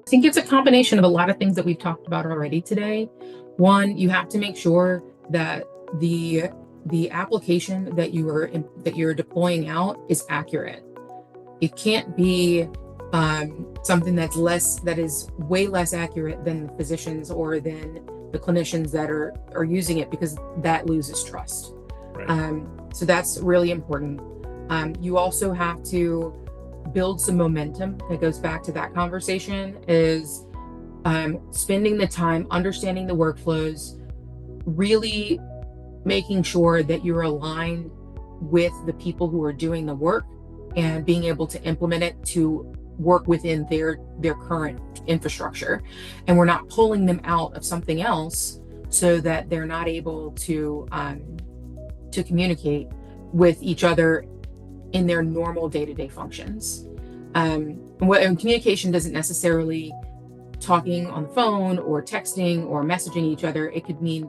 I think it's a combination of a lot of things that we've talked about already today. One, you have to make sure that the application that you're deploying out is accurate. It can't be something that is way less accurate than the physicians or than the clinicians that are using it, because that loses trust. Right. So that's really important. You also have to build some momentum. That goes back to that conversation, is spending the time understanding the workflows, really making sure that you're aligned with the people who are doing the work and being able to implement it to work within their current infrastructure. And we're not pulling them out of something else so that they're not able to communicate with each other in their normal day-to-day functions. And communication doesn't necessarily talking on the phone or texting or messaging each other. It could be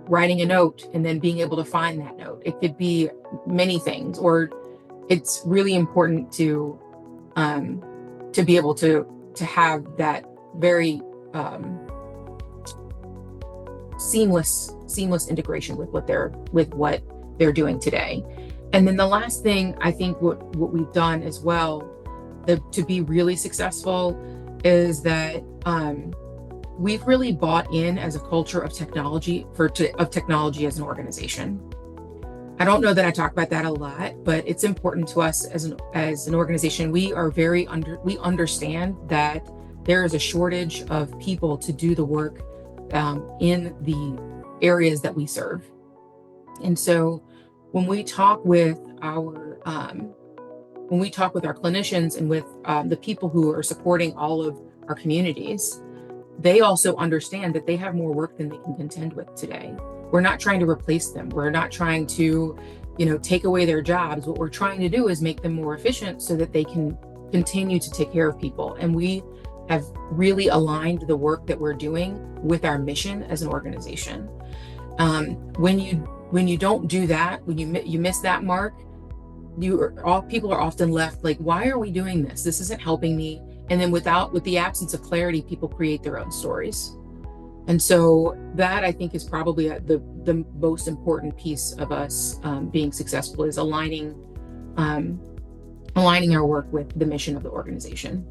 writing a note and then being able to find that note. It could be many things, or it's really important to be able to have that very seamless integration with what they're doing today. And then the last thing, I think what we've done as well to be really successful is that we've really bought in as a culture of technology as an organization. I don't know that I talk about that a lot, but it's important to us as an organization. We understand that there is a shortage of people to do the work in the areas that we serve. And so when we talk with our clinicians and with the people who are supporting all of our communities, they also understand that they have more work than they can contend with today. We're not trying to replace them. We're not trying to, take away their jobs. What we're trying to do is make them more efficient so that they can continue to take care of people. And we have really aligned the work that we're doing with our mission as an organization. When you don't do that, when you miss that mark, people are often left like, why are we doing this? This isn't helping me. And then with the absence of clarity, people create their own stories. And so that, I think, is probably the most important piece of us being successful, is aligning our work with the mission of the organization.